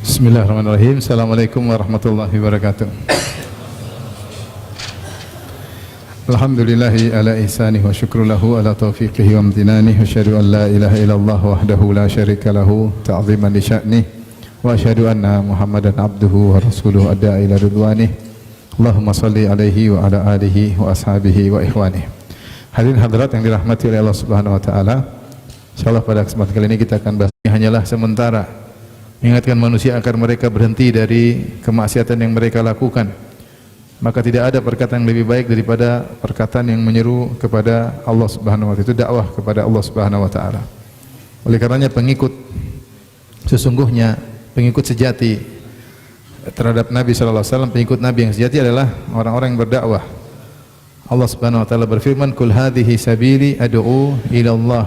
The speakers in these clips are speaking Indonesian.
Bismillahirrahmanirrahim. Assalamualaikum warahmatullahi wabarakatuh. Alhamdulillahi ala ihsanih wa syukru lahu ala taufiqihi wa amtinanih. Wa asyhadu an la ilaha illallah wahdahu la syarika lahu ta'ziman li sya'nih. Wa asyhadu anna Muhammadan abduhu wa rasuluhu adda'a ila ridwanih. Allahumma salli alaihi wa ala alihi wa ashabihi wa ikhwanih. Hadirin hadirat yang dirahmati oleh Allah Subhanahu wa taala. Insyaallah pada kesempatan kali ini kita akan bahas hanyalah sementara, mengingatkan manusia agar mereka berhenti dari kemaksiatan yang mereka lakukan. Maka tidak ada perkataan yang lebih baik daripada perkataan yang menyeru kepada Allah Subhanahu wa taala. Itu dakwah kepada Allah Subhanahu wa taala. Oleh karenanya pengikut sesungguhnya, pengikut sejati terhadap Nabi sallallahu alaihi wasallam, pengikut Nabi yang sejati adalah orang-orang yang berdakwah. Allah Subhanahu wa taala berfirman, "Qul hadhihi sabili ad'u ila Allah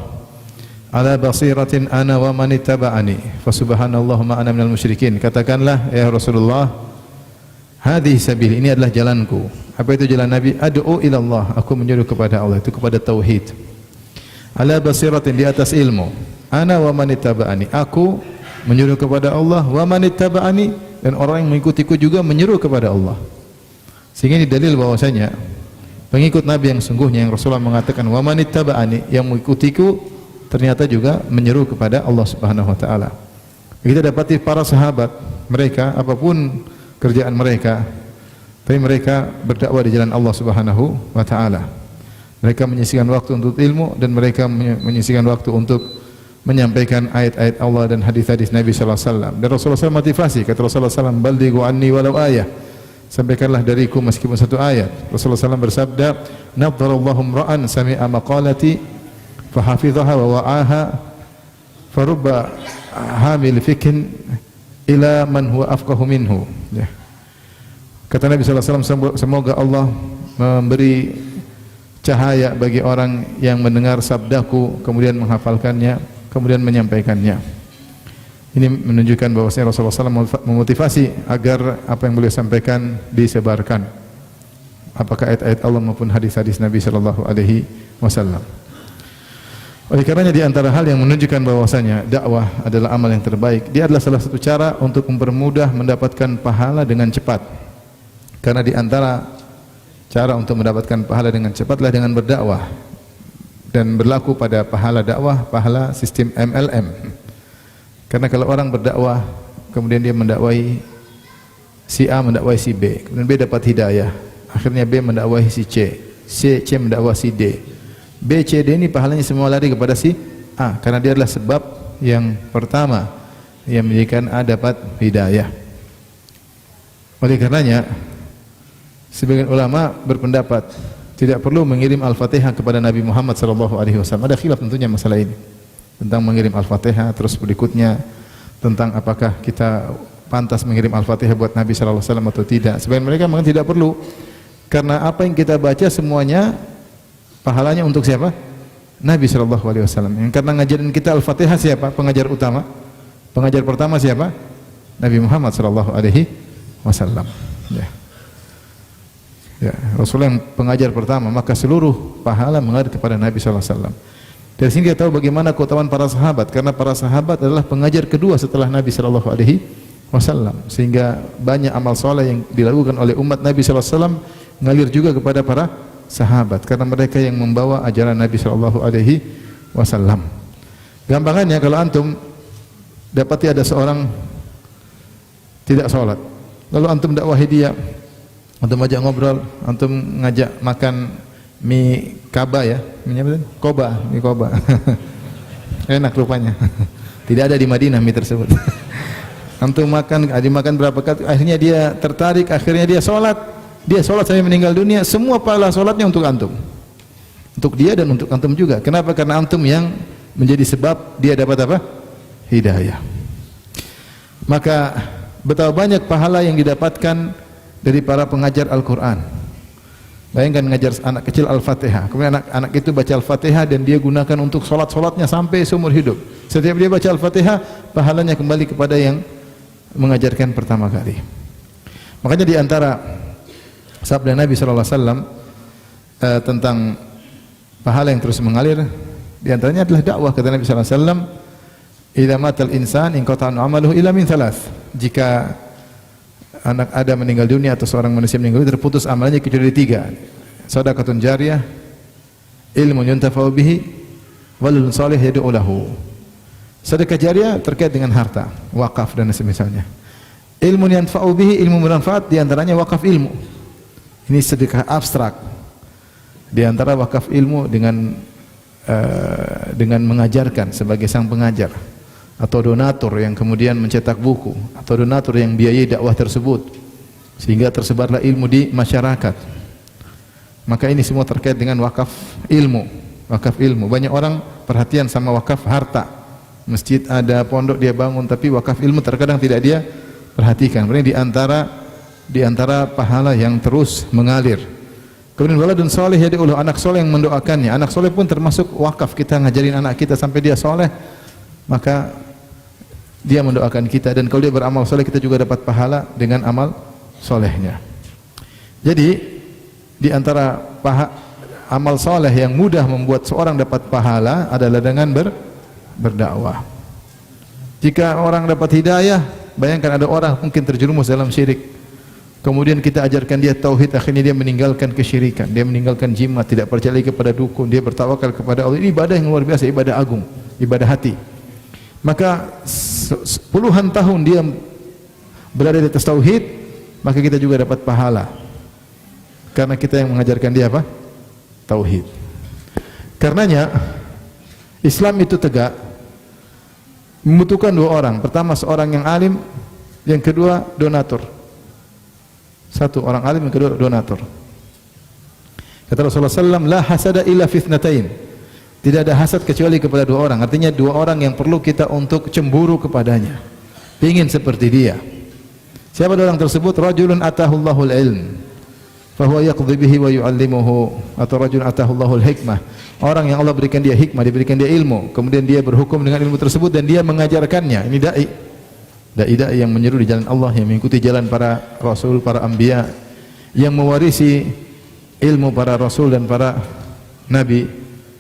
ala basiratin ana wa man ittaba'ani fa subhanallahu ma ana minal musyrikin." Katakanlah ya Rasulullah, hadhihi sabili, ini adalah jalanku. Apa itu jalan Nabi? Ad'u ila Allah, aku menyeru kepada Allah, itu kepada tauhid. Ala basiratin, di atas ilmu. Ana wa man ittaba'ani, aku menyeru kepada Allah, wa man ittaba'ani, dan orang yang mengikutiku juga menyeru kepada Allah. Sehingga ini dalil bahwasanya pengikut Nabi yang sungguhnya, yang Rasulullah mengatakan wa man ittaba'ani, yang mengikutiku ternyata juga menyeru kepada Allah Subhanahu wa taala. Kita dapati para sahabat, mereka apapun kerjaan mereka, tapi mereka berdakwah di jalan Allah Subhanahu wa taala. Mereka menyisihkan waktu untuk ilmu dan mereka menyisihkan waktu untuk menyampaikan ayat-ayat Allah dan hadis-hadis Nabi sallallahu alaihi wasallam. Dan Rasulullah SAW motivasi, kata Rasulullah SAW, "Ballighu anni walau ayah." Sampaikanlah dariku meskipun satu ayat. Rasulullah SAW bersabda, "Nadharallahu imra'an sami'a maqalati fahafidhaha wa wa'aha farubba hamil fikin ila man huwa afqahu minhu." Ya. Kata Nabi sallallahu alaihi wasallam, semoga Allah memberi cahaya bagi orang yang mendengar sabdaku kemudian menghafalkannya kemudian menyampaikannya. Ini menunjukkan bahwasanya Rasulullah SAW memotivasi agar apa yang beliau sampaikan disebarkan, apakah ayat-ayat Allah maupun hadis-hadis Nabi sallallahu alaihi wasallam. Oleh karenanya di antara hal yang menunjukkan bahwasanya dakwah adalah amal yang terbaik, dia adalah salah satu cara untuk mempermudah mendapatkan pahala dengan cepat. Karena di antara cara untuk mendapatkan pahala dengan cepatlah dengan berdakwah, dan berlaku pada pahala dakwah, pahala sistem MLM. Karena kalau orang berdakwah kemudian dia mendakwahi si A, mendakwahi si B, kemudian B dapat hidayah, akhirnya B mendakwahi si C, C mendakwahi si D, B, C, D, ini pahalanya semua lari kepada si A, karena dia adalah sebab yang pertama yang menjadikan A dapat hidayah. Oleh karenanya sebagian ulama berpendapat tidak perlu mengirim Al-Fatihah kepada Nabi Muhammad SAW. Ada khilaf tentunya masalah ini tentang mengirim Al-Fatihah. Terus berikutnya tentang apakah kita pantas mengirim Al-Fatihah buat Nabi SAW atau tidak. Sebagian mereka mengatakan tidak perlu, karena apa yang kita baca semuanya pahalanya untuk siapa? Nabi SAW. Yang karena ngajarin kita Al-Fatihah siapa? Pengajar utama. Pengajar pertama siapa? Nabi Muhammad SAW. Ya, Rasulullah yang pengajar pertama, maka seluruh pahala mengalir kepada Nabi SAW. Dari sini kita tahu bagaimana keutamaan para sahabat, karena para sahabat adalah pengajar kedua setelah Nabi SAW. Sehingga banyak amal soleh yang dilakukan oleh umat Nabi SAW mengalir juga kepada para sahabat, karena mereka yang membawa ajaran Nabi SAW. Gampangannya, kalau antum dapati ada seorang tidak sholat, lalu antum dakwahi dia, antum ajak ngobrol, antum ngajak makan mie kaba, ya, mie koba. Enak rupanya. Tidak ada di Madinah mie tersebut. Antum makan, dimakan berapa kali, akhirnya dia tertarik, akhirnya dia sholat. Dia sholat sampai meninggal dunia, semua pahala sholatnya untuk antum, untuk dia dan untuk antum juga. Kenapa? Karena antum yang menjadi sebab dia dapat apa? Hidayah. Maka betapa banyak pahala yang didapatkan dari para pengajar Al-Quran. Bayangkan ngajar anak kecil Al-Fatihah, kemudian anak itu baca Al-Fatihah dan dia gunakan untuk sholatnya sampai seumur hidup. Setiap dia baca Al-Fatihah, pahalanya kembali kepada yang mengajarkan pertama kali. Makanya di antara sabda Nabi SAW tentang pahala yang terus mengalir, di antaranya adalah dakwah. Kata Nabi SAW, "Idza matal insan inqata'a amaluhu illa min thalath." jika anak Adam meninggal dunia atau seorang manusia meninggal dunia, terputus amalannya kecuali 3. Shadaqatun jariyah, ilmun yuntafa'u bihi, waladun salih yad'u lahu. Sedekah jariyah terkait dengan harta, wakaf dan semisalnya. Ilmun yanfa'u bihi, ilmu bermanfaat, di antaranya wakaf ilmu. Ini sedekah abstrak. Di antara wakaf ilmu dengan mengajarkan sebagai sang pengajar, atau donatur yang kemudian mencetak buku, atau donatur yang biayai dakwah tersebut sehingga tersebarlah ilmu di masyarakat. Maka ini semua terkait dengan wakaf ilmu. Wakaf ilmu. Banyak orang perhatian sama wakaf harta. Masjid ada, pondok dia bangun, tapi wakaf ilmu terkadang tidak dia perhatikan. Ini di antara pahala yang terus mengalir. Kemudian waladun salih yad'u lahu, anak soleh yang mendoakannya. Anak soleh pun termasuk wakaf. Kita ngajarin anak kita sampai dia soleh, maka dia mendoakan kita, dan kalau dia beramal soleh kita juga dapat pahala dengan amal solehnya. Jadi di antara amal soleh yang mudah membuat seorang dapat pahala adalah dengan berdakwah. Jika orang dapat hidayah, bayangkan ada orang mungkin terjerumus dalam syirik, kemudian kita ajarkan dia tauhid, akhirnya dia meninggalkan kesyirikan, dia meninggalkan jimat, tidak percaya lagi kepada dukun, dia bertawakal kepada Allah. Ini ibadah yang luar biasa, ibadah agung, ibadah hati. Maka puluhan tahun dia berada di atas tauhid, maka kita juga dapat pahala, karena kita yang mengajarkan dia apa? Tauhid. Karenanya Islam itu tegak membutuhkan 2 orang. Pertama seorang yang alim, yang kedua donatur. Satu orang alim, yang kedua donatur. Kata Rasulullah SAW, la hasada illa fitnatain. Tidak ada hasad kecuali kepada 2 orang. Artinya 2 orang yang perlu kita untuk cemburu kepadanya, ingin seperti dia. Siapa 2 orang tersebut? Rajulun atahullahul ilm fahuwa yaqdi bihi wa yu'allimuhu, atau rajulun atahullahul hikmah, orang yang Allah berikan dia hikmah, diberikan dia ilmu, kemudian dia berhukum dengan ilmu tersebut dan dia mengajarkannya. Ini dai yang menyeru di jalan Allah, yang mengikuti jalan para rasul, para anbiya, yang mewarisi ilmu para rasul dan para nabi.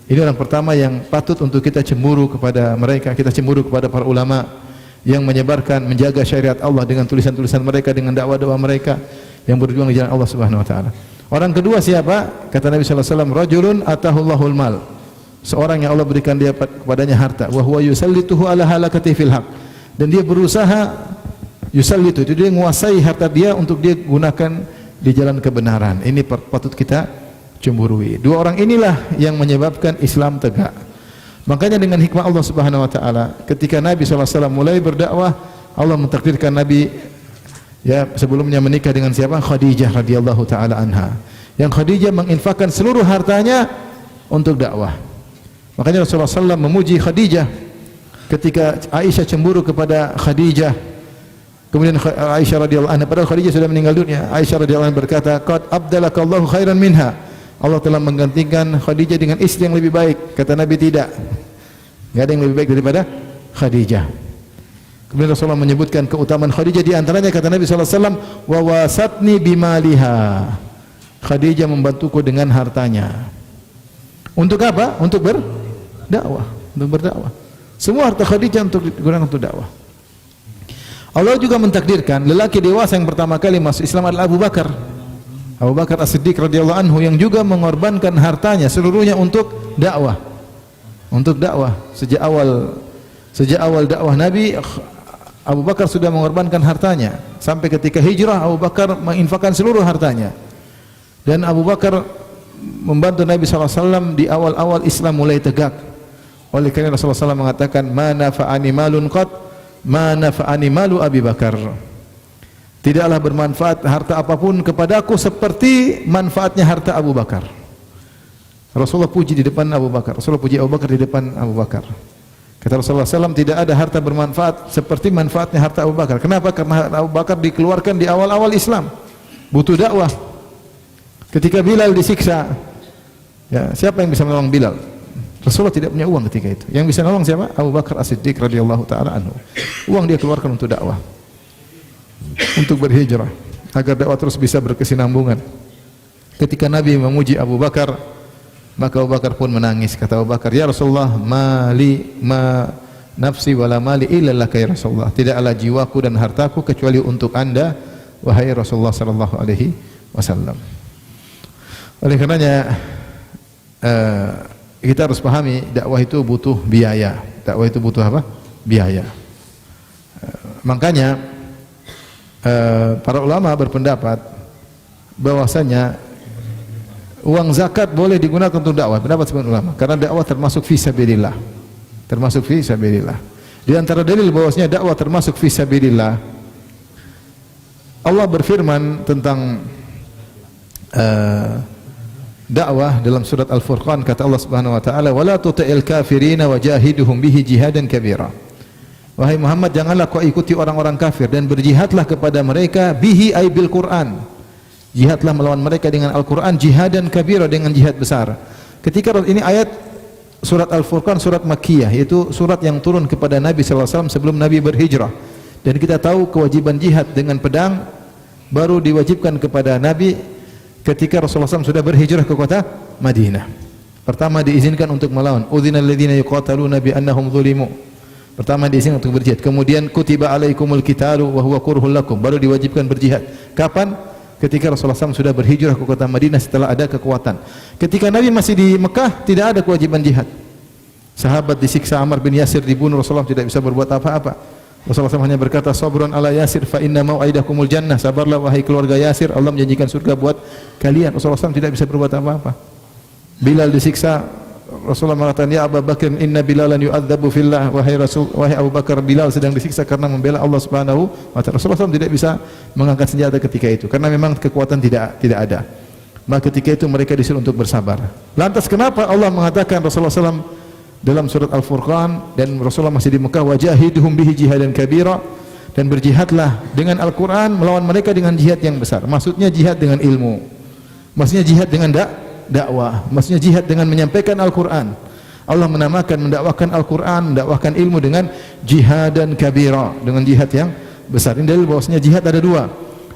Ini orang pertama yang patut untuk kita cemburu kepada mereka. Kita cemburu kepada para ulama yang menyebarkan, menjaga syariat Allah dengan tulisan-tulisan mereka, dengan dakwah-dakwah mereka, yang berjuang di jalan Allah Subhanahu wa taala. Orang kedua siapa? Kata Nabi sallallahu alaihi wasallam, rajulun atahullahul mal. Seorang yang Allah berikan dia kepadanya harta, wa huwa yusallituhu ala halakati fil haq. Dan dia berusaha yusallitu, itu dia menguasai harta dia untuk dia gunakan di jalan kebenaran. Ini patut kita cemburui. 2 orang inilah yang menyebabkan Islam tegak. Makanya dengan hikmah Allah Subhanahu wa taala, ketika Nabi sallallahu alaihi wasallam mulai berdakwah, Allah mentakdirkan Nabi sebelumnya menikah dengan siapa? Khadijah radhiyallahu taala anha. Yang Khadijah menginfakkan seluruh hartanya untuk dakwah. Makanya Rasulullah SAW memuji Khadijah ketika Aisyah cemburu kepada Khadijah. Kemudian Aisyah radhiyallahu anha, padahal Khadijah sudah meninggal dunia, Aisyah radhiyallahu anha berkata, "Qad abdalakallahu khairan minha." Allah telah menggantikan Khadijah dengan istri yang lebih baik. Kata Nabi, tidak. Enggak ada yang lebih baik daripada Khadijah. Kemudian Rasulullah menyebutkan keutamaan Khadijah, di antaranya kata Nabi sallallahu alaihi wasallam, "Wa wasatni bimaliha." Khadijah membantuku dengan hartanya. Untuk apa? Untuk berdakwah, untuk berdakwah. Semua harta Khadijah untuk digunakan untuk dakwah. Allah juga mentakdirkan lelaki dewasa yang pertama kali masuk Islam adalah Abu Bakar. Abu Bakar As-Siddiq radhiyallahu anhu, yang juga mengorbankan hartanya seluruhnya untuk dakwah. Untuk dakwah. Sejak awal dakwah Nabi, Abu Bakar sudah mengorbankan hartanya. Sampai ketika hijrah, Abu Bakar menginfakkan seluruh hartanya. Dan Abu Bakar membantu Nabi SAW di awal-awal Islam mulai tegak. Oleh karena Rasulullah SAW mengatakan, "Ma nafa'ani malun qat, ma nafa'ani malu Abi Bakar." Tidaklah bermanfaat harta apapun kepadaku seperti manfaatnya harta Abu Bakar. Rasulullah puji di depan Abu Bakar. Rasulullah puji Abu Bakar di depan Abu Bakar. Kata Rasulullah SAW, tidak ada harta bermanfaat seperti manfaatnya harta Abu Bakar. Kenapa? Karena Abu Bakar dikeluarkan di awal-awal Islam, butuh dakwah. Ketika Bilal disiksa, siapa yang bisa menolong Bilal? Rasulullah tidak punya uang ketika itu. Yang bisa menolong siapa? Abu Bakar As-Siddiq radhiyallahu taala anhu. Uang dia keluarkan untuk dakwah, untuk berhijrah, agar dakwah terus bisa berkesinambungan. Ketika Nabi memuji Abu Bakar, maka Abu Bakar pun menangis. Kata Abu Bakar, "Ya Rasulullah, nafsi wala mali illa laka ya Rasulullah. Tidaklah jiwaku dan hartaku kecuali untuk Anda wahai Rasulullah sallallahu alaihi wasallam. Oleh karenanya kita harus pahami dakwah itu butuh biaya. Dakwah itu butuh apa? Biaya. Makanya para ulama berpendapat bahwasanya uang zakat boleh digunakan untuk dakwah. Pendapat sebagian ulama, karena dakwah termasuk fi sabilillah. Termasuk fi sabilillah. Di antara dalil bahwasanya dakwah termasuk fi sabilillah, Allah berfirman tentang dakwah dalam surat Al-Furqan, kata Allah Subhanahu wa taala, "Wala tuti'il kafirina wajahiduhum bihi jihadan kabira." Wahai Muhammad, janganlah kau ikuti orang-orang kafir dan berjihadlah kepada mereka bihi ay bil Quran. Jihadlah melawan mereka dengan Al-Quran, jihadan kabira, dengan jihad besar. Ketika ini ayat surat Al-Furqan, surat Makkiyah, yaitu surat yang turun kepada Nabi sallallahu alaihi wasallam sebelum Nabi berhijrah. Dan kita tahu kewajiban jihad dengan pedang baru diwajibkan kepada Nabi ketika Rasulullah SAW sudah berhijrah ke kota Madinah. Pertama diizinkan untuk melawan. Udzinal ladzina yuqataluna bi annahum zulimu. Pertama diizinkan untuk berjihad. Kemudian kutiba alaikumul qitalu wa huwa kurhul lakum. Baru diwajibkan berjihad. Kapan? Ketika Rasulullah SAW sudah berhijrah ke kota Madinah setelah ada kekuatan. Ketika Nabi masih di Mekah tidak ada kewajiban jihad. Sahabat disiksa, Ammar bin Yasir dibunuh, Rasulullah tidak bisa berbuat apa-apa. Rasulullah SAW hanya berkata, "Sabrun ala Yasir fa inna mau'idakumul jannah." Sabarlah wahai keluarga Yasir, Allah menjanjikan surga buat kalian. Rasulullah SAW tidak bisa berbuat apa-apa. Bilal disiksa, Rasulullah mengatakan, "Ya Abu Bakar, inna Bilalan yu'adzabu fillah." Wahai Abu Bakar, Bilal sedang disiksa karena membela Allah Subhanahu wa taala. Rasulullah SAW tidak bisa mengangkat senjata ketika itu karena memang kekuatan tidak ada. Maka ketika itu mereka disuruh untuk bersabar. Lantas kenapa Allah mengatakan Rasulullah SAW dalam surat Al-Furqan dan Rasulullah masih di Mekah, wajahiduhum bihi jihadan kabira, dan berjihadlah dengan Al-Quran melawan mereka dengan jihad yang besar. Maksudnya jihad dengan ilmu, maksudnya jihad dengan dakwah, maksudnya jihad dengan menyampaikan Al-Quran. Allah menamakan mendakwahkan Al-Quran, mendakwahkan ilmu dengan jihadan kabira, dengan jihad yang besar. Ini dalil bahwasanya jihad ada dua.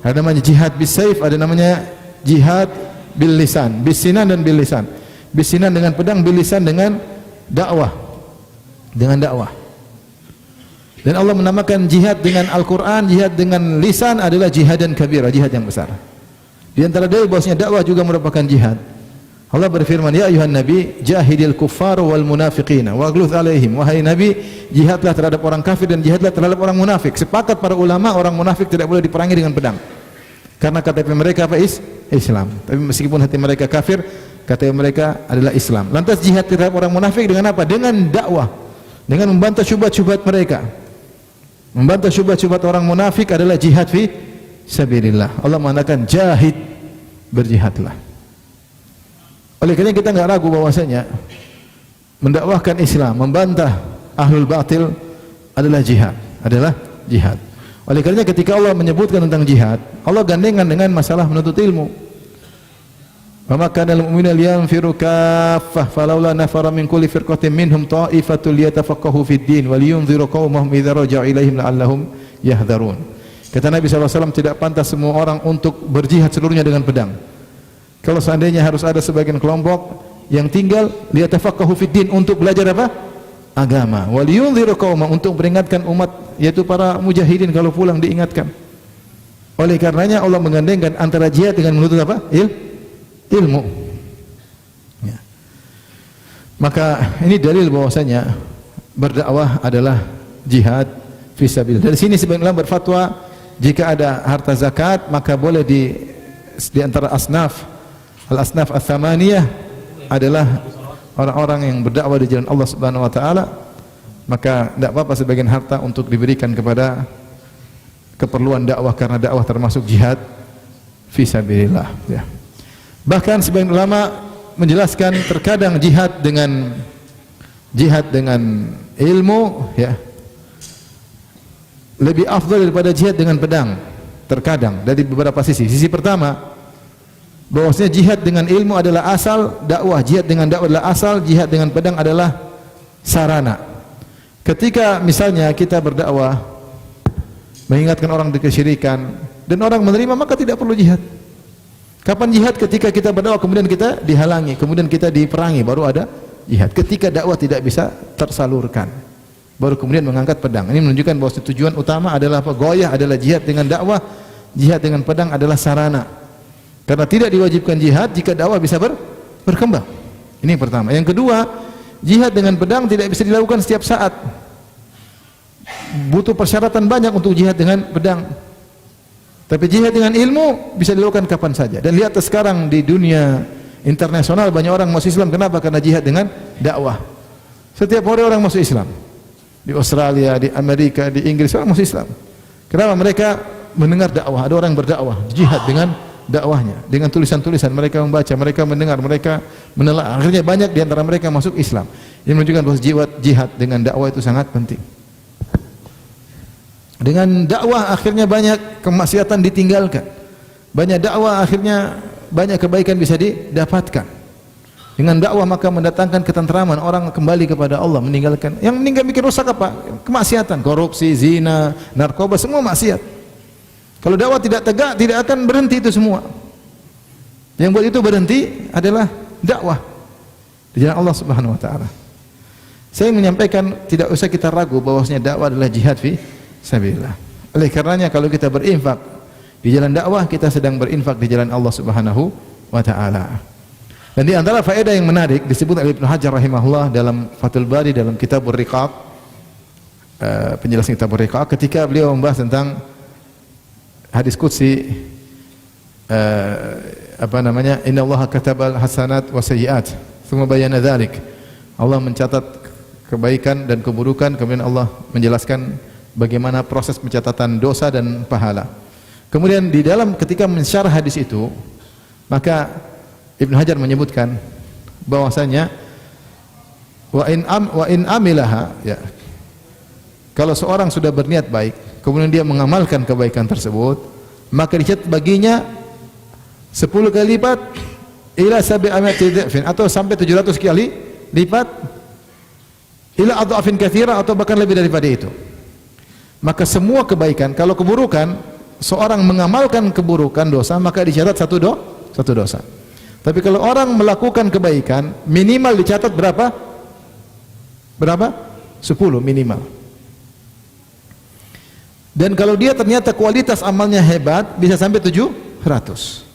Ada namanya jihad bis saif, ada namanya jihad bil lisan, bis sinan dan bil lisan. Bis sinan dengan pedang, bil lisan dengan dakwah, dengan dakwah. Dan Allah menamakan jihad dengan Al-Quran, jihad dengan lisan adalah jihadan kabira, jihad yang besar. Di antara dalil bahwasanya dakwah juga merupakan jihad. Allah berfirman, "Ya ayuhan nabi, jahidil kuffar wal munafiqina waghluz alaihim." Wahai Nabi, jihadlah terhadap orang kafir dan jihadlah terhadap orang munafik. Sepakat para ulama, orang munafik tidak boleh diperangi dengan pedang. Karena KTP mereka apa? Islam. Tapi meskipun hati mereka kafir, KTP mereka adalah Islam. Lantas jihad terhadap orang munafik dengan apa? Dengan dakwah, dengan membantah syubhat-syubhat mereka. Membantah syubhat-syubhat orang munafik adalah jihad fi sabilillah. Allah mengatakan jahid, berjihadlah. Oleh karena kita enggak ragu bahwasanya mendakwahkan Islam, membantah ahlul batil adalah jihad, Oleh karena ketika Allah menyebutkan tentang jihad, Allah gandengan dengan masalah menuntut ilmu. Wa ma kana lil mu'minina liyanfiru kaffah falawla nafara min kulli firqatin minhum ta'ifatul liyatafaqahu fid din wa liyunziru qaumahum idza raja'u ilaihim la'allahum yahdharun. Kata Nabi SAW, tidak pantas semua orang untuk berjihad seluruhnya dengan pedang. Kalau seandainya harus ada sebagian kelompok yang tinggal liyatafaqahu fid din, untuk belajar apa? Agama. Wa liyunziru qaumahum, untuk peringatkan umat, yaitu para mujahidin kalau pulang diingatkan. Oleh karenanya Allah menggandengkan antara jihad dengan menuntut apa? Ilmu. Ya. Maka ini dalil bahwasanya berdakwah adalah jihad fisabilillah. Dari sini sebagian ulama berfatwa jika ada harta zakat maka boleh di antara al-asnaf ats-tsamaniyah adalah orang-orang yang berdakwah di jalan Allah Subhanahu wa taala, maka tidak apa-apa sebagian harta untuk diberikan kepada keperluan dakwah karena dakwah termasuk jihad fisabilillah, ya. Bahkan sebagian ulama menjelaskan terkadang jihad dengan ilmu, ya, lebih afdal daripada jihad dengan pedang. Terkadang dari beberapa sisi. Sisi pertama, bahwasanya jihad dengan ilmu adalah asal dakwah, jihad dengan dakwah adalah asal, jihad dengan pedang adalah sarana. Ketika misalnya kita berdakwah mengingatkan orang dari kesyirikan dan orang menerima, maka tidak perlu jihad. Kapan jihad? Ketika kita berdakwah kemudian kita dihalangi, kemudian kita diperangi, baru ada jihad. Ketika dakwah tidak bisa tersalurkan, baru kemudian mengangkat pedang. Ini menunjukkan bahwa tujuan utama adalah apa? Ghoyah adalah jihad dengan dakwah, jihad dengan pedang adalah sarana. Karena tidak diwajibkan jihad jika dakwah bisa berkembang. Ini yang pertama. Yang kedua, jihad dengan pedang tidak bisa dilakukan setiap saat. Butuh persyaratan banyak untuk jihad dengan pedang. Tapi jihad dengan ilmu bisa dilakukan kapan saja. Dan lihat sekarang di dunia internasional banyak orang masuk Islam. Kenapa? Karena jihad dengan dakwah. Setiap hari orang masuk Islam. Di Australia, di Amerika, di Inggris orang masuk Islam. Kenapa? Mereka mendengar dakwah. Ada orang berdakwah, jihad dengan dakwahnya, dengan tulisan-tulisan mereka membaca, mereka mendengar, mereka menelaah. Akhirnya banyak di antara mereka masuk Islam. Ini menunjukkan bahwa jihad dengan dakwah itu sangat penting. Dengan dakwah akhirnya banyak kemaksiatan ditinggalkan. Banyak dakwah akhirnya banyak kebaikan bisa didapatkan. Dengan dakwah maka mendatangkan ketentraman, orang kembali kepada Allah, meninggalkan. Yang meninggal bikin rusak apa? Kemaksiatan, korupsi, zina, narkoba, semua maksiat. Kalau dakwah tidak tegak, tidak akan berhenti itu semua. Yang buat itu berhenti adalah dakwah di jalan Allah Subhanahu wa taala. Saya menyampaikan tidak usah kita ragu bahwasanya dakwah adalah jihad fi sabilillah. Oleh karenanya kalau kita berinfak di jalan dakwah, kita sedang berinfak di jalan Allah Subhanahu wa taala. Dan di antara faedah yang menarik disebut oleh Ibnu Hajar rahimahullah dalam Fathul Bari dalam Kitabur Riqaq, penjelasan Kitabur Riqaq, ketika beliau membahas tentang hadis qudsi, innallaha katabal hasanat wa sayyi'at tsumma bayyana dzalik. Allah mencatat kebaikan dan keburukan, kemudian Allah menjelaskan bagaimana proses pencatatan dosa dan pahala. Kemudian di dalam ketika mensyarah hadis itu, maka Ibnu Hajar menyebutkan bahwasanya wa in amilaha, ya, kalau seorang sudah berniat baik kemudian dia mengamalkan kebaikan tersebut, maka dicatat baginya 10 kali lipat ila sabi'ati dhifin, atau sampai 700 kali lipat, ila adhafin katsira, atau bahkan lebih daripada itu. Maka semua kebaikan, kalau keburukan, seorang mengamalkan keburukan dosa, maka dicatat satu dosa. Tapi kalau orang melakukan kebaikan, minimal dicatat berapa? 10 minimal. Dan kalau dia ternyata kualitas amalnya hebat, bisa sampai 700.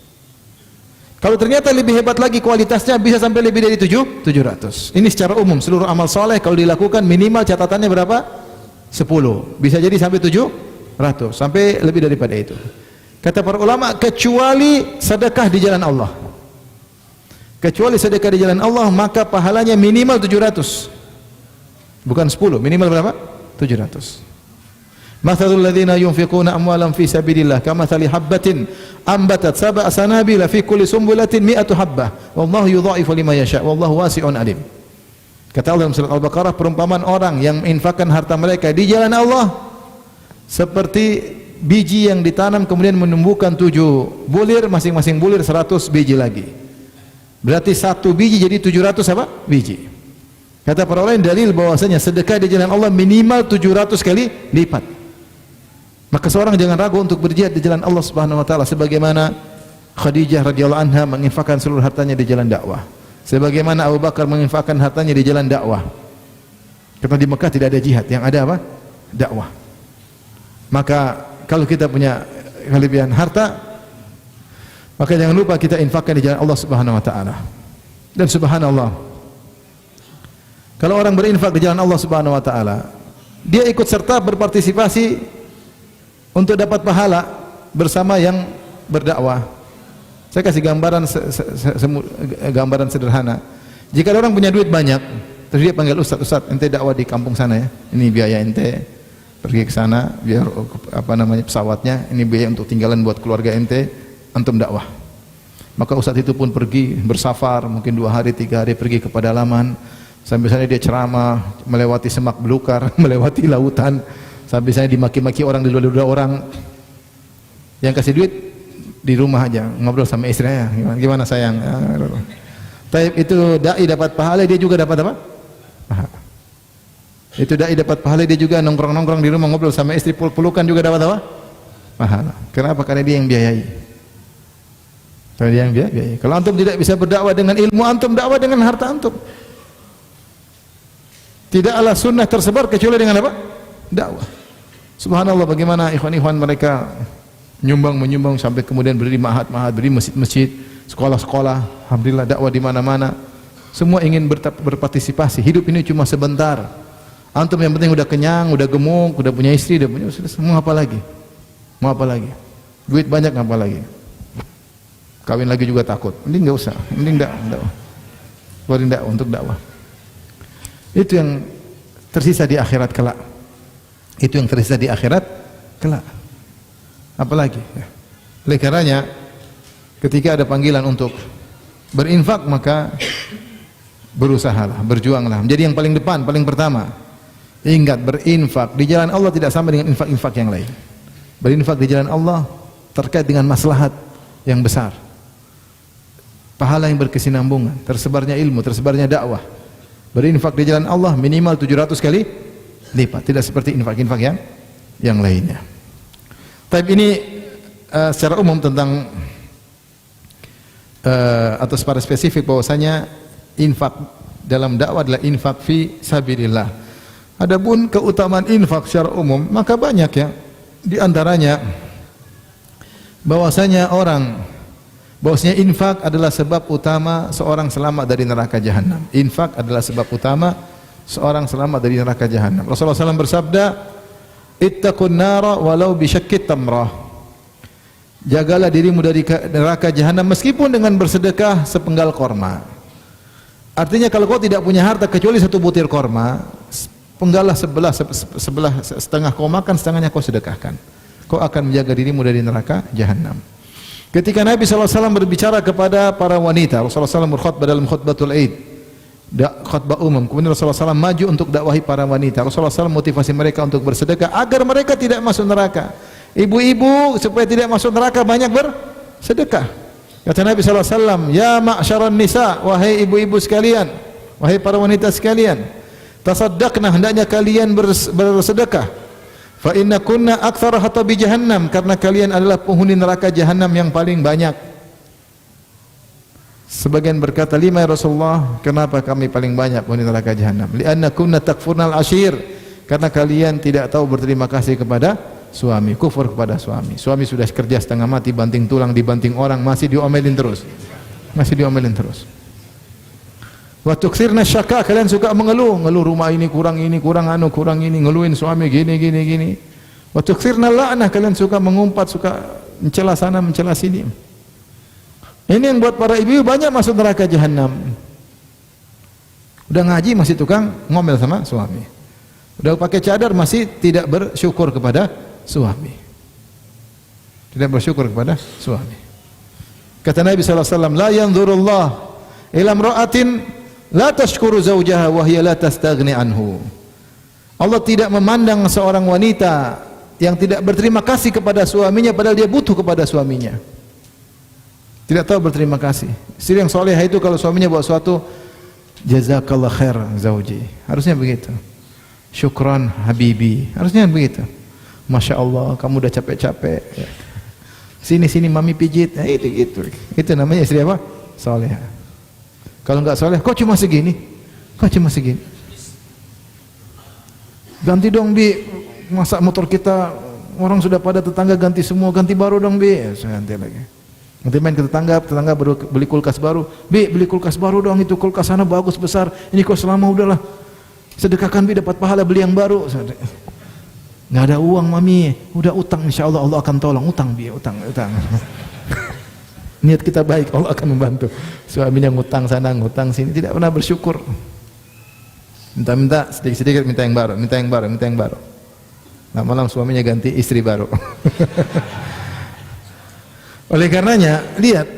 Kalau ternyata lebih hebat lagi kualitasnya, bisa sampai lebih dari 700. Ini secara umum, seluruh amal soleh kalau dilakukan minimal catatannya berapa? 10, bisa jadi sampai 700, sampai lebih daripada itu. Kata para ulama, kecuali sedekah di jalan Allah. Kecuali sedekah di jalan Allah, maka pahalanya minimal 700. Bukan 10, minimal berapa? 700. Mathalul ladzina yunfiquna amwalan fi sabilillah kamathali habbatin ambatat sab'a sanabila fi kulli sumbulatin mi'atu habbah wallahu yudha'ifu liman yasha' wallahu wasi'un alim. Kata Allah dalam surat Al-Baqarah, perumpamaan orang yang menginfakkan harta mereka di jalan Allah seperti biji yang ditanam kemudian menumbuhkan 7 bulir, masing-masing bulir 100 biji lagi. Berarti satu biji jadi 700 apa? Biji. Kata para ulama, dalil bahwasanya sedekah di jalan Allah minimal 700 kali lipat. Maka seorang jangan ragu untuk berjihad di jalan Allah Subhanahu wa taala, sebagaimana Khadijah radhiyallahu anha menginfakkan seluruh hartanya di jalan dakwah. Sebagaimana Abu Bakar menginfakkan hartanya di jalan dakwah. Karena di Mekah tidak ada jihad, yang ada apa? Dakwah. Maka kalau kita punya kelebihan harta, maka jangan lupa kita infakkan di jalan Allah Subhanahu wa taala. Dan subhanallah, kalau orang berinfak di jalan Allah Subhanahu wa taala, dia ikut serta berpartisipasi untuk dapat pahala bersama yang berdakwah. Saya kasih gambaran sederhana. Jika ada orang punya duit banyak, terus dia panggil ustaz, ente dakwah di kampung sana ya. Ini biaya ente pergi ke sana, biar pesawatnya, ini biaya untuk tinggalan buat keluarga ente, antum dakwah. Maka ustaz itu pun pergi bersafar, mungkin 2 hari 3 hari pergi ke pedalaman. Sampai sana dia ceramah, melewati semak belukar, melewati lautan, sampai sana dimaki-maki orang, di luar orang. Yang kasih duit di rumah aja, ngobrol sama istrinya, gimana sayang. Taib itu dai dapat pahala, dia juga dapat apa? Pahala. Itu dai dapat pahala, dia juga nongkrong-nongkrong di rumah ngobrol sama istri, pelukan juga dapat apa? Pahala. Kenapa? Karena dia yang biayai. Karena dia yang biayai. Kalau antum tidak bisa berdakwah dengan ilmu antum, dakwah dengan harta antum. Tidaklah sunnah tersebar kecuali dengan apa? Dakwah. Subhanallah, bagaimana ikhwan-ikhwan mereka menyumbang sampai kemudian berdiri ma'had, berdiri masjid-masjid, sekolah-sekolah. Alhamdulillah dakwah di mana-mana. Semua ingin berpartisipasi. Hidup ini cuma sebentar. Antum yang penting udah kenyang, udah gemuk, udah punya istri, udah punya semua, apa lagi? Mau apa lagi? Duit banyak apa lagi? Kawin lagi juga takut. Mending enggak usah. Mending dakwah. Keluarin dakwah untuk dakwah. Itu yang tersisa di akhirat kelak. Itu yang tersisa di akhirat kelak. Apalagi? Oleh karenanya ketika ada panggilan untuk berinfak, maka berusahalah, berjuanglah, menjadi yang paling depan, paling pertama. Ingat, berinfak di jalan Allah tidak sama dengan infak-infak yang lain. Berinfak di jalan Allah terkait dengan maslahat yang besar, pahala yang berkesinambungan, tersebarnya ilmu, tersebarnya dakwah. Berinfak di jalan Allah minimal 700 kali lipat, tidak seperti infak-infak yang lainnya. Tapi ini secara umum tentang atau secara spesifik bahwasanya infak dalam dakwah adalah infak fi sabilillah. Adapun keutamaan infak secara umum maka banyak ya. Di antaranya bahwasanya infak adalah sebab utama seorang selamat dari neraka jahanam. Infak adalah sebab utama seorang selamat dari neraka jahanam. Rasulullah SAW bersabda, "Ittaqun nara walau bisyaqqit tamrah." Jagalah dirimu dari neraka jahanam meskipun dengan bersedekah sepenggal korma. Artinya kalau kau tidak punya harta kecuali satu butir korma, penggalah sebelah setengah kau makan, setengahnya kau sedekahkan. Kau akan menjaga dirimu dari neraka jahanam. Ketika Nabi SAW berbicara kepada para wanita, Rasulullah SAW berkhutbah dalam khutbatul Id, khutbah umum. Kemudian Rasulullah SAW maju untuk dakwahi para wanita. Rasulullah SAW motivasi mereka untuk bersedekah agar mereka tidak masuk neraka. Ibu-ibu supaya tidak masuk neraka banyak bersedekah. Kata Nabi SAW, "Ya ma'syaran nisa, wahai ibu-ibu sekalian, wahai para wanita sekalian, tasaddaqna, hendaknya kalian bersedekah. Fa inna kunna aktsara hatabi jahannam, karena kalian adalah penghuni neraka jahanam yang paling banyak." Sebagian berkata, "Lima ya Rasulullah, kenapa kami paling banyak penghuni neraka jahanam?" "Li'anna kunna takfurnal ashir," karena kalian tidak tahu berterima kasih kepada suami, kufur kepada suami. Suami sudah kerja setengah mati, banting tulang, dibanting orang, masih diomelin terus. Wa tukthirna syaka, kalian suka mengeluh rumah ini kurang ini, ngeluhin suami gini. Wa tukthirna la'nah, kalian suka mengumpat, suka mencela sana, mencela sini. Ini yang buat para ibu banyak masuk neraka jahanam. Udah ngaji masih tukang ngomel sama suami. Udah pakai cadar masih tidak bersyukur kepada suami. Kata Nabi SAW, "La yanzurullah ila imra'atin la tashkuru zawjaha wa hiya la tastaghni anhu." Allah tidak memandang seorang wanita yang tidak berterima kasih kepada suaminya padahal dia butuh kepada suaminya. Tidak tahu berterima kasih. Istri yang solehah itu kalau suaminya buat sesuatu, jazakallah khair zawji, harusnya begitu. Syukran habibi, harusnya begitu. Masya Allah, kamu udah capek-capek. Sini mami pijit. Itu namanya istri apa? Solehah. Kalau enggak soleh, kok cuma segini? Ganti dong Bi, masa motor kita orang sudah pada tetangga ganti semua, ganti baru dong Bi. Saya ganti lagi. Nanti main ke tetangga baru beli kulkas baru. Bi, beli kulkas baru dong, itu kulkas sana bagus besar. Ini kok selama udahlah. Sedekahkan Bi, dapat pahala beli yang baru. Nggak ada uang mami, udah utang, insya Allah Allah akan tolong. Utang Bi, utang. Niat kita baik, Allah akan membantu. Suaminya ngutang sana, ngutang sini, tidak pernah bersyukur. Minta sedikit-sedikit, minta yang baru. Lama-lama suaminya ganti istri baru. Oleh karenanya, lihat,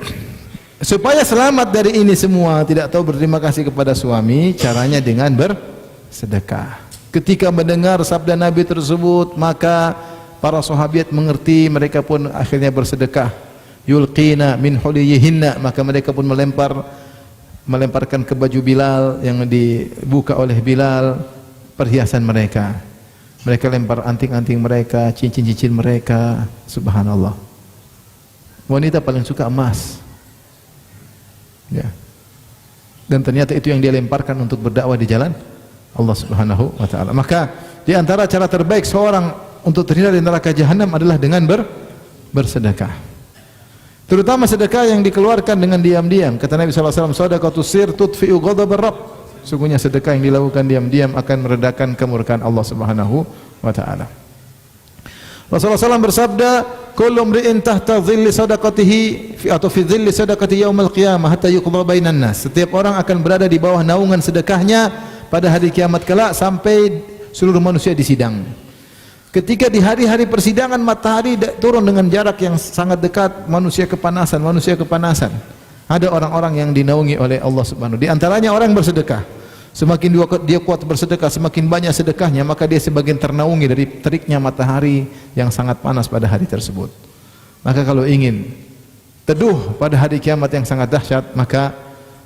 supaya selamat dari ini semua, tidak tahu berterima kasih kepada suami, caranya dengan bersedekah. Ketika mendengar sabda Nabi tersebut, maka para sahabat mengerti, mereka pun akhirnya bersedekah. Yulqina min huliyihinna, maka mereka pun melemparkan ke baju Bilal yang dibuka oleh Bilal perhiasan mereka. Mereka lempar anting-anting mereka, cincin-cincin mereka. Subhanallah. Wanita paling suka emas. Ya. Dan ternyata itu yang dia lemparkan untuk berdakwah di jalan Allah Subhanahu wa taala. Maka di antara cara terbaik seorang untuk terhindar dari neraka jahanam adalah dengan bersedekah. Terutama sedekah yang dikeluarkan dengan diam-diam. Kata Nabi sallallahu alaihi wasallam, "Shadaqatus sir tudfi'u ghadabar Rabb." Sungguhnya sedekah yang dilakukan diam-diam akan meredakan kemurkaan Allah Subhanahu wa taala. Rasulullah SAW bersabda, "Kullu imri'in tahta dhilli sadaqatihi atau fi dhilli sadaqati yaumil qiyamah hatta yuqda bainan nas." Setiap orang akan berada di bawah naungan sedekahnya pada hari kiamat kelak sampai seluruh manusia disidang. Ketika di hari-hari persidangan matahari turun dengan jarak yang sangat dekat, manusia kepanasan. Ada orang-orang yang dinaungi oleh Allah Subhanahu. Di antaranya orang bersedekah. Semakin dia kuat bersedekah, semakin banyak sedekahnya, maka dia sebagian ternaungi dari teriknya matahari yang sangat panas pada hari tersebut. Maka kalau ingin teduh pada hari kiamat yang sangat dahsyat, maka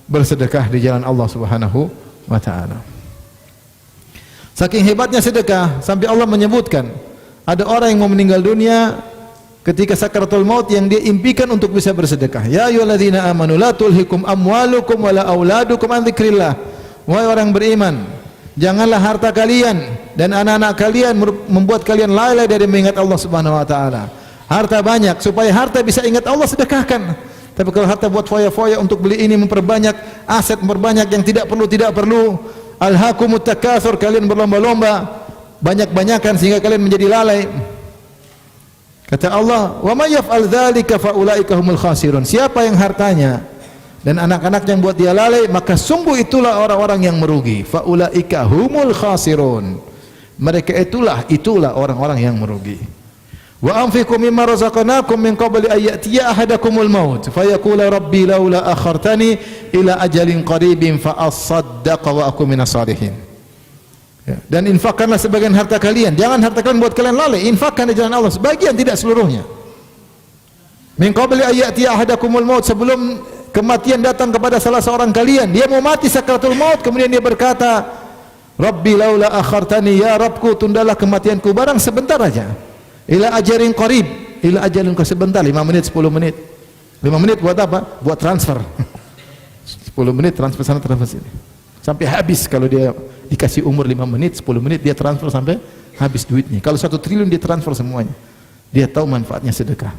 bersedekah di jalan Allah Subhanahu wa taala. Saking hebatnya sedekah sampai Allah menyebutkan ada orang yang mau meninggal dunia ketika sakaratul maut yang dia impikan untuk bisa bersedekah. Ya ayyuhalladzina amanu la tulhikum amwalukum wala auladukum an dzikrillah. Wahai orang beriman, janganlah harta kalian dan anak-anak kalian membuat kalian lalai dari mengingat Allah Subhanahu wa taala. Harta banyak, supaya harta bisa ingat Allah, sedekahkan. Tapi kalau harta buat foya-foya untuk beli ini, memperbanyak aset, memperbanyak yang tidak perlu. Alhaakumut takatsur, kalian berlomba-lomba, banyak-banyakan sehingga kalian menjadi lalai. Kata Allah, "Wa may yaf'al dzalika fa ulaika humul khasirun." Siapa yang hartanya dan anak-anak yang buat dia lalai, maka sungguh itulah orang-orang yang merugi. Fa ulaika humul khasirun. Mereka itulah orang-orang yang merugi. Wa anfiqu mimma razaqnakum min qabli an ya'tiya ahadakumul maut fa yaqula rabbi laula akhartani ila ajalin qaribin fa asaddaqa wa akun minas salihin. Ya. Dan infakkanlah sebagian harta kalian. Jangan harta kalian buat kalian lalai. Infakkan di jalan Allah sebagian, tidak seluruhnya. Min qabli an ya'tiya ahadakumul maut, sebelum kematian datang kepada salah seorang kalian, dia mau mati sakaratul maut, kemudian dia berkata, Rabbi laula akhartani, ya Rabbku tundalah kematianku barang sebentar aja. Ila ajarin qarib, ila ajalin sebentar, 5 menit, 10 menit. 5 menit buat apa? Buat transfer. 10 menit transfer sana transfer sini. Sampai habis. Kalau dia dikasih umur 5 menit, 10 menit dia transfer sampai habis duitnya. Kalau 1 triliun dia transfer semuanya. Dia tahu manfaatnya sedekah.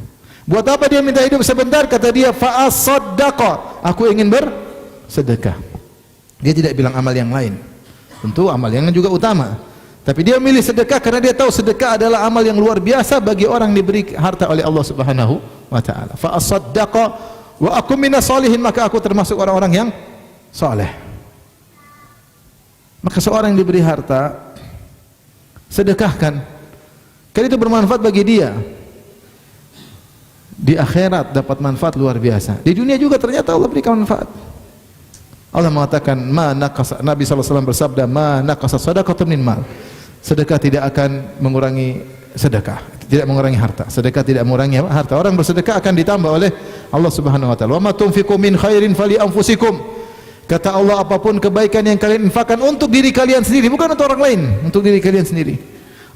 Buat apa dia minta hidup sebentar? Kata dia, fa'asaddaqa, aku ingin bersedekah. Dia tidak bilang amal yang lain. Tentu amal yang juga utama. Tapi dia milih sedekah karena dia tahu sedekah adalah amal yang luar biasa bagi orang diberi harta oleh Allah Subhanahu wa taala. Fa'asaddaqa wa akum minas salihin, maka aku termasuk orang-orang yang saleh. Maka seorang yang diberi harta, sedekahkan. Karena itu bermanfaat bagi dia. Di akhirat dapat manfaat luar biasa. Di dunia juga ternyata Allah berikan manfaat. Allah mengatakan, Nabi SAW bersabda, ma naqasa sadaqatun min mal. Sedekah tidak akan mengurangi sedekah, tidak mengurangi harta. Sedekah tidak mengurangi harta. Orang bersedekah akan ditambah oleh Allah Subhanahu wa taala. Wa ma tunfiqu min khairin fali anfusikum. Kata Allah, apapun kebaikan yang kalian infakkan untuk diri kalian sendiri, bukan untuk orang lain, untuk diri kalian sendiri.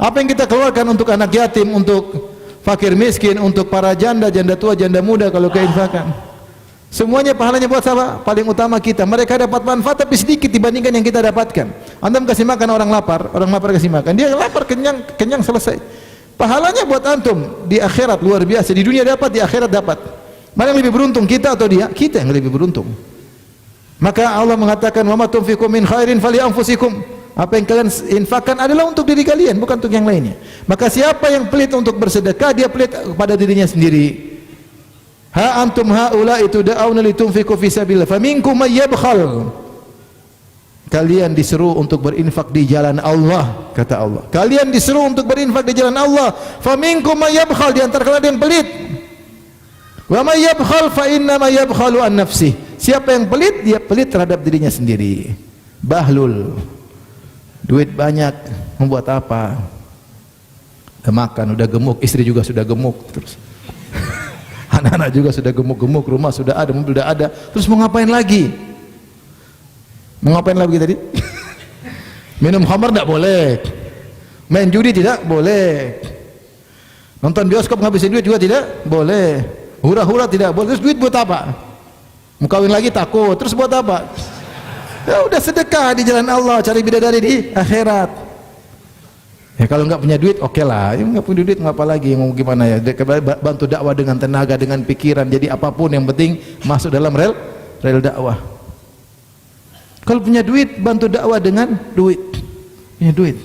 Apa yang kita keluarkan untuk anak yatim, untuk fakir miskin, untuk para janda, janda tua, janda muda, kalau keinfakan, semuanya pahalanya buat siapa? Paling utama kita. Mereka dapat manfaat tapi sedikit dibandingkan yang kita dapatkan. Antum kasih makan orang lapar kasih makan, dia lapar, kenyang selesai. Pahalanya buat antum di akhirat luar biasa. Di dunia dapat, di akhirat dapat. Mana yang lebih beruntung, kita atau dia? Kita yang lebih beruntung. Maka Allah mengatakan, wa ma tunfiqu min khairin fali anfusikum. Apa yang kalian infakkan adalah untuk diri kalian, bukan untuk yang lainnya. Maka siapa yang pelit untuk bersedekah, dia pelit kepada dirinya sendiri. Ha antum haula'i tud'auna litunfiqu fi sabilillah faminkum may yabkhal. Kalian disuruh untuk berinfak di jalan Allah, kata Allah. Kalian disuruh untuk berinfak di jalan Allah. Faminkum may yabkhal, di antara kalian yang pelit. Wa may yabkhal fa inna may yabkhalu an nafsi. Siapa yang pelit, dia pelit terhadap dirinya sendiri. Bahlul. Duit banyak membuat apa? Udah makan, udah gemuk, istri juga sudah gemuk terus. Anak-anak juga sudah gemuk-gemuk, rumah sudah ada, mobil sudah ada. Terus mau ngapain lagi? Mau ngapain lagi tadi? Minum khamar tidak boleh. Main judi tidak boleh. Nonton bioskop ngabisin duit juga tidak boleh. Hura-hura tidak boleh. Terus duit buat apa? Mau kawin lagi takut. Terus buat apa? Ya udah sedekah di jalan Allah, cari bidadari di akhirat. Ya kalau enggak punya duit oke lah. Ya enggak punya duit ngapa lagi, mau gimana ya? Bantu dakwah dengan tenaga, dengan pikiran. Jadi apapun yang penting masuk dalam rel dakwah. Kalau punya duit bantu dakwah dengan duit. Punya duit.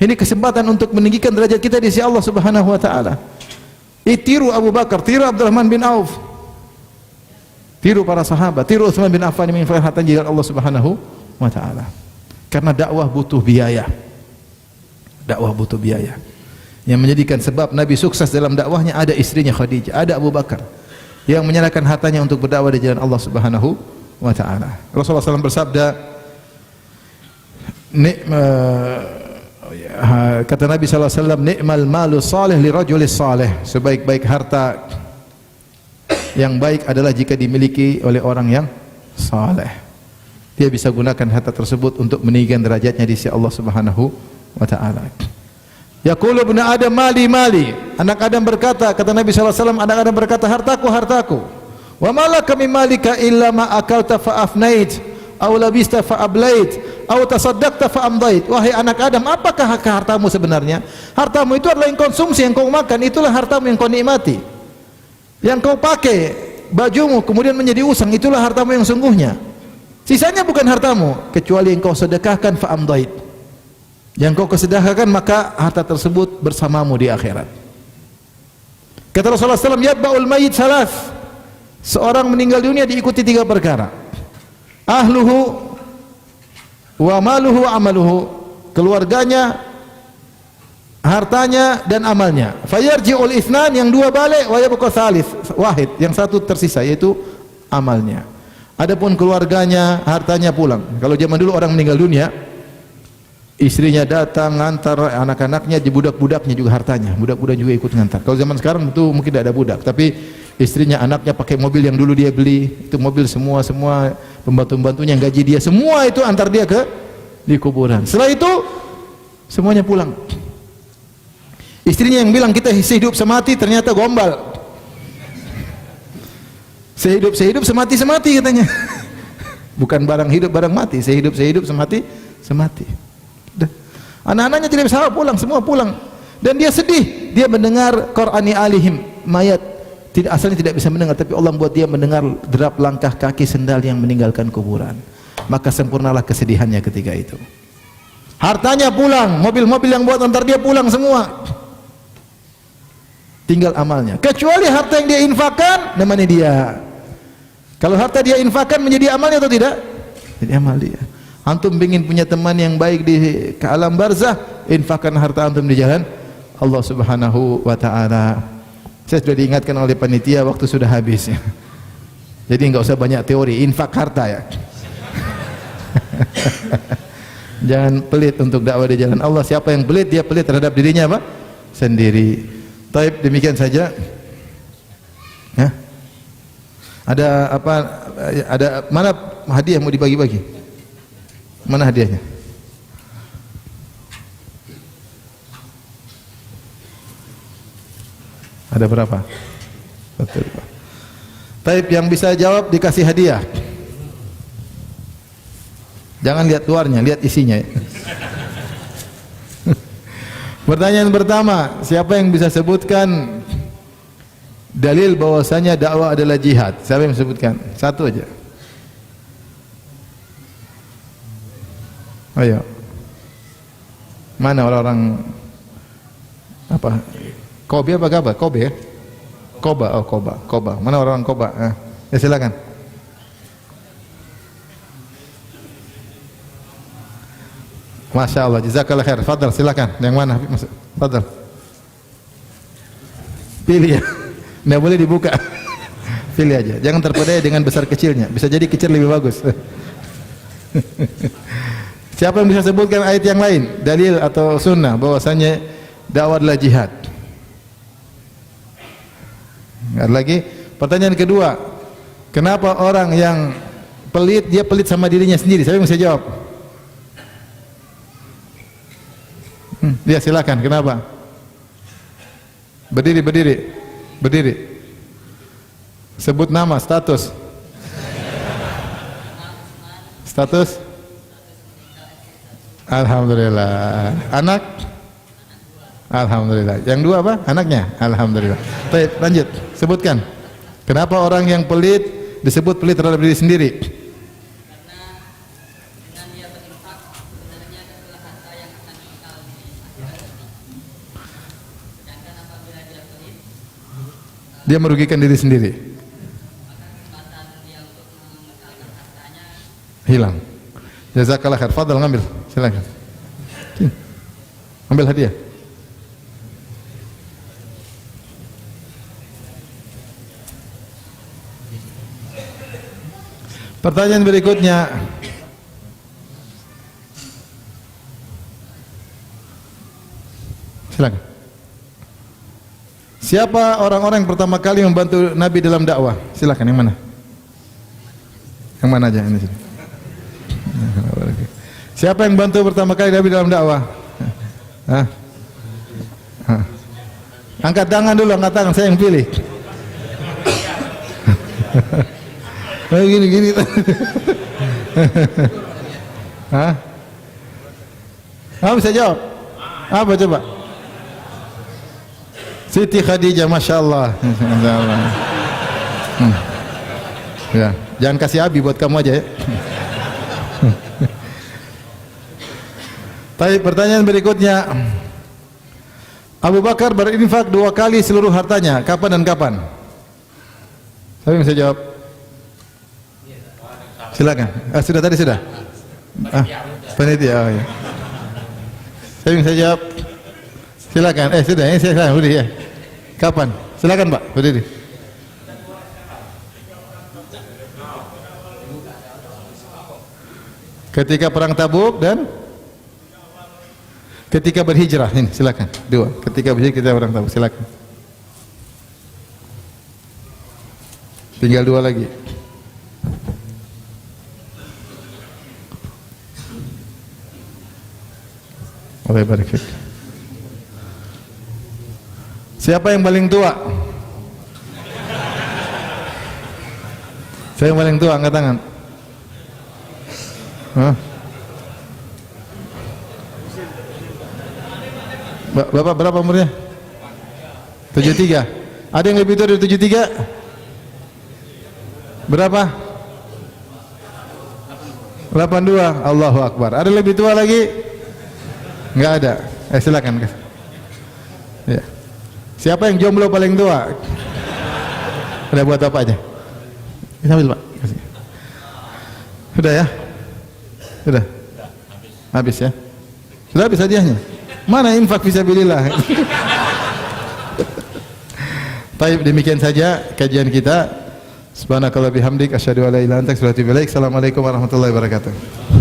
Ini kesempatan untuk meninggikan derajat kita di sisi Allah Subhanahu wa taala. Tiru Abu Bakar, tiru Abdurrahman bin Auf. Tiru para sahabat, tiru Utsman bin Affan yang menginfakkan hartanya jalan Allah Subhanahu wa taala. Karena dakwah butuh biaya. Dakwah butuh biaya. Yang menjadikan sebab Nabi sukses dalam dakwahnya ada istrinya Khadijah, ada Abu Bakar yang menyerahkan hartanya untuk berdakwah di jalan Allah Subhanahu wa taala. Rasulullah SAW bersabda, kata Nabi SAW, ni'mal malu salih li rajulis salih, sebaik-baik harta yang baik adalah jika dimiliki oleh orang yang saleh. Dia bisa gunakan harta tersebut untuk meninggikan derajatnya di sisi Allah Subhanahu wa taala. Yaqulu ibnu Adam mali mali. Anak Adam berkata, kata Nabi SAW, anak Adam berkata, hartaku hartaku. Wa malaka min malika illa ma akalta fa afnait, aw labista fa ablait, aw tasaddaqta fa amdait. Wahai anak Adam, apakah hartamu sebenarnya? Hartamu itu adalah yang konsumsi, yang kau makan, itulah hartamu yang kau nikmati. Yang kau pakai bajumu kemudian menjadi usang, itulah hartamu yang sungguhnya. Sisanya bukan hartamu kecuali yang kau sedekahkan fa amdait. Yang kau kesedekahkan maka harta tersebut bersamamu di akhirat. Kata Rasulullah SAW, yatba'ul mayyit salas. Seorang meninggal dunia diikuti 3 perkara. Ahluhu wa maluhu wa amaluhu. Keluarganya, hartanya dan amalnya. Fayarji'ul itsnan, yang 2 balik, wa yabqa tsalits wahid, yang 1 tersisa yaitu amalnya. Adapun keluarganya, hartanya pulang. Kalau zaman dulu orang meninggal dunia, istrinya datang ngantar anak-anaknya, di budak-budaknya juga hartanya, budak-budak juga ikut ngantar. Kalau zaman sekarang itu mungkin tidak ada budak, tapi istrinya, anaknya pakai mobil yang dulu dia beli, itu mobil semua pembantu-pembantunya yang gaji dia, semua itu antar dia ke di kuburan. Setelah itu semuanya pulang. Istrinya yang bilang kita sehidup semati ternyata gombal. Sehidup semati katanya. Bukan barang hidup barang mati, sehidup semati. Anak-anaknya tidak bisa pulang, semua pulang. Dan dia sedih, dia mendengar Qur'ani alihim, mayat asalnya tidak bisa mendengar, tapi Allah buat dia mendengar derap langkah kaki sendal yang meninggalkan kuburan. Maka sempurnalah kesedihannya ketika itu. Hartanya pulang, mobil-mobil yang buat antar dia pulang semua. Tinggal amalnya. Kecuali harta yang dia infakkan, namanya dia. Kalau harta dia infakkan menjadi amalnya atau tidak? Jadi amal dia. Antum ingin punya teman yang baik di alam barzah, infakkan harta antum di jalan Allah Subhanahu wa taala. Saya sudah diingatkan oleh panitia waktu sudah habis ya. Jadi enggak usah banyak teori, infak harta ya. Jangan pelit untuk dakwah di jalan Allah. Siapa yang pelit, dia pelit terhadap dirinya apa? Sendiri. Taib, demikian saja. Ya. Ada apa? Ada mana hadiah mau dibagi-bagi? Mana hadiahnya? Ada berapa? Betul. Taib, yang bisa jawab dikasih hadiah. Jangan lihat luarnya, lihat isinya. Pertanyaan pertama, siapa yang bisa sebutkan dalil bahwasanya dakwah adalah jihad? Siapa yang sebutkan? Satu aja. Ayo. Mana orang-orang apa? Kobe apa Gaba? Kobe ya? Koba, oh Koba. Mana orang Koba? Ya silakan. Masya Allah, jazakallah khair. Fadal, silakan. Yang mana? Fadal. Pilih ya. Nggak boleh dibuka. Pilih aja. Jangan terpedaya dengan besar kecilnya. Bisa jadi kecil lebih bagus. Siapa yang bisa sebutkan ayat yang lain, dalil atau sunnah bahwasanya dakwah adalah jihad? Ada lagi? Pertanyaan kedua, kenapa orang yang pelit, dia pelit sama dirinya sendiri? Siapa yang bisa jawab? Dia silakan. Kenapa? Berdiri. Sebut nama, status. Alhamdulillah. Anak? Alhamdulillah. Yang dua apa? Anaknya? Alhamdulillah. Baik, lanjut. Sebutkan. Kenapa orang yang pelit disebut pelit terhadap diri sendiri? Dia merugikan diri sendiri. Hilang. Jazakallah khair. Fadal ngambil. Silakan. Ambil hadiah. Pertanyaan berikutnya. Silakan. Siapa orang-orang yang pertama kali membantu Nabi dalam dakwah? Silakan, yang mana? Yang mana aja ini sini. Siapa yang bantu pertama kali Nabi dalam dakwah? Hah? Hah. Angkat tangan dulu, angkat tangan, saya yang pilih. Gini. Hah? Bisa jawab? Apa coba? Siti Khadijah, Masya Allah. Ya, jangan kasih Abi, buat kamu aja ya. Baik, pertanyaan berikutnya. Abu Bakar berinfak 2 kali seluruh hartanya. Kapan dan kapan? Siapa yang bisa jawab? Silakan. Sudah tadi sudah. Panitia. Oh, ya. Saya bisa jawab. Silakan. Sudah. Silakan. Udah ya. Kapan? Silakan Pak. Berdiri. Ketika perang Tabuk dan ketika berhijrah. Ini silakan. 2. Ketika berhijrah, ketika perang Tabuk. Silakan. Tinggal 2 lagi. Allah barik fik. Siapa yang paling tua? Saya yang paling tua, angkat tangan. Hah? Bapak berapa umurnya? 73. Ada yang lebih tua dari 73? Berapa? 82. Allahu Akbar. Ada lebih tua lagi? Enggak ada. Silakan. Ya. Siapa yang jomblo paling tua? Udah buat apa aja? Ambil Pak. Sudah ya? Sudah. Habis ya? Sudah habis hadiahnya? Mana infak fisabilillah? Baik, demikian saja kajian kita. Subhanakallah bihamdik asyhadu an la ilaha illa anta astaghfiruka wa atubu ilaik. Assalamualaikum warahmatullahi wabarakatuh.